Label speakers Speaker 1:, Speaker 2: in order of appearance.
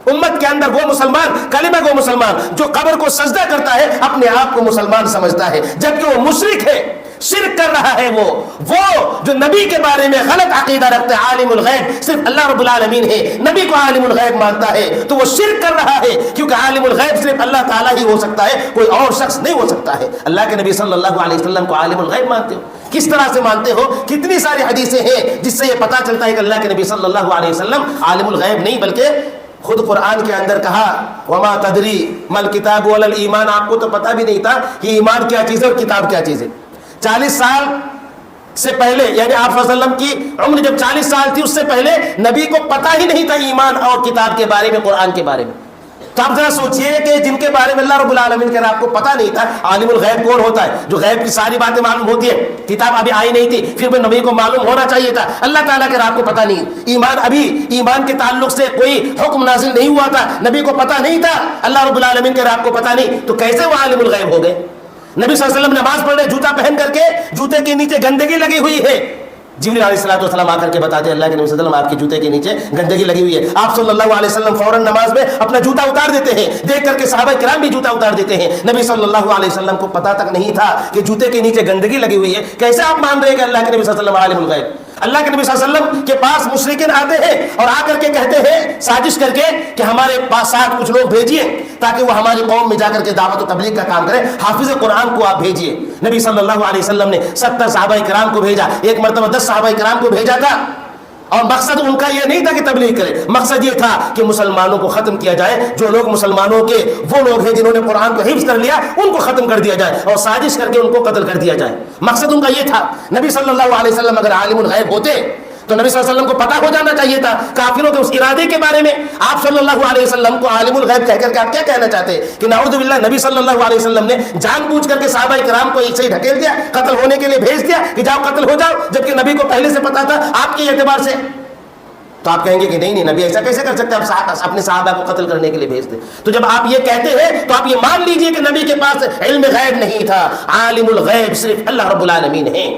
Speaker 1: امت کے اندر وہ مسلمان، کلمہ گو مسلمان جو قبر کو سجدہ کرتا ہے اپنے آپ کو مسلمان سمجھتا ہے، جبکہ وہ مشرک ہے، شرک کر رہا ہے۔ وہ جو نبی کے بارے میں غلط عقیدہ رکھتا ہے، عالم الغیب صرف اللہ رب العالمین ہے، نبی کو عالم الغیب مانتا ہے، تو وہ شرک کر رہا ہے، کیونکہ عالم الغیب صرف اللہ تعالیٰ ہی ہو سکتا ہے، کوئی اور شخص نہیں ہو سکتا ہے۔ اللہ کے نبی صلی اللہ علیہ وسلم کو عالم الغیب مانتے ہو؟ کس طرح سے مانتے ہو؟ کتنی ساری حدیثیں ہیں جس سے یہ پتہ چلتا ہے کہ اللہ کے نبی صلی اللہ علیہ وسلم عالم الغیب نہیں، بلکہ خود قرآن کے اندر کہا وما تدری مل کتاب ولا ایمان، آپ کو تو پتہ بھی نہیں تھا کہ ایمان کیا چیز ہے اور کتاب کیا چیز ہے۔ 40 سال سے پہلے، یعنی آپ صلی اللہ علیہ وسلم کی عمر جب 40 سال تھی، اس سے پہلے نبی کو پتہ ہی نہیں تھا ایمان اور کتاب کے بارے میں، قرآن کے بارے میں۔ تو آپ ذرا سوچئے کہ جن کے بارے میں اللہ رب العالمین کہہ رہا آپ کو پتہ نہیں تھا، عالم الغیب کون ہوتا ہے؟ جو غیب کی ساری باتیں معلوم ہوتی ہے، کتاب ابھی آئی نہیں تھی، پھر بھی نبی کو معلوم ہونا چاہیے تھا۔ اللہ تعالیٰ کہہ رہا آپ کو پتہ نہیں، ایمان کے تعلق سے کوئی حکم نازل نہیں ہوا تھا، نبی کو پتہ نہیں تھا، اللہ رب العالمین کہہ رہا آپ کو پتہ نہیں، تو کیسے وہ عالم الغیب ہو گئے؟ نبی صلی اللہ علیہ وسلم نماز پڑھ رہے، جوتا پہن کر کے، جوتے کے نیچے گندگی لگی ہوئی ہے، جبریل علیہ السلام آ کر کے بتاتے ہیں اللہ کے نبی صلی اللہ علیہ وسلم آپ کے جوتے کے نیچے گندگی لگی ہوئی ہے۔ آپ صلی اللہ علیہ وسلم فوراً نماز میں اپنا جوتا اتار دیتے ہیں، دیکھ کر کے صحابہ کرام بھی جوتا اتار دیتے ہیں۔ نبی صلی اللہ علیہ وسلم کو پتہ تک نہیں تھا کہ جوتے کے نیچے گندگی لگی ہوئی ہے۔ کیسے آپ مان رہے ہیں کہ اللہ کے نبی صلی اللہ علیہ وسلم عالم الغیب؟ اللہ کے نبی صلی اللہ علیہ وسلم کے پاس مشرکین آتے ہیں اور آ کر کے کہتے ہیں سازش کر کے کہ ہمارے پاس ساتھ کچھ لوگ بھیجیے تاکہ وہ ہماری قوم میں جا کر کے دعوت و تبلیغ کا کام کرے، حافظ قرآن کو آپ بھیجیے۔ نبی صلی اللہ علیہ وسلم نے 70 صحابہ کرام کو بھیجا، ایک مرتبہ 10 صحابہ کرام کو بھیجا تھا، اور مقصد ان کا یہ نہیں تھا کہ تبلیغ کرے، مقصد یہ تھا کہ مسلمانوں کو ختم کیا جائے، جو لوگ مسلمانوں کے وہ لوگ ہیں جنہوں نے قرآن کو حفظ کر لیا ان کو ختم کر دیا جائے اور سازش کر کے ان کو قتل کر دیا جائے، مقصد ان کا یہ تھا۔ نبی صلی اللہ علیہ وسلم اگر عالم الغیب ہوتے تو نبی صلی اللہ علیہ وسلم کو پتہ ہو جانا چاہیے تھا کافروں کے اس ارادے کے بارے میں۔ آپ صلی اللہ علیہ وسلم کو عالم الغیب کہہ کر کے آپ کیا کہنا چاہتے ہیں کہ نعوذ باللہ نبی صلی اللہ علیہ وسلم نے جان بوجھ کر کے صحابہ کرام کو ایسے ہی ڈھکیل دیا، قتل ہونے کے لیے بھیج دیا کہ جاؤ قتل ہو جاؤ، جبکہ نبی کو پہلے سے پتہ تھا آپ کے اعتبار سے؟ تو آپ کہیں گے کہ نہیں نبی ایسا کیسے کر سکتے ہیں، آپ اپنے صحابہ کو قتل کرنے کے لیے بھیج دیں۔ تو جب آپ یہ کہتے ہیں تو آپ یہ مان لیجئے کہ نبی کے پاس علم غیب نہیں تھا، عالم الغیب صرف اللہ رب العالمین ہیں۔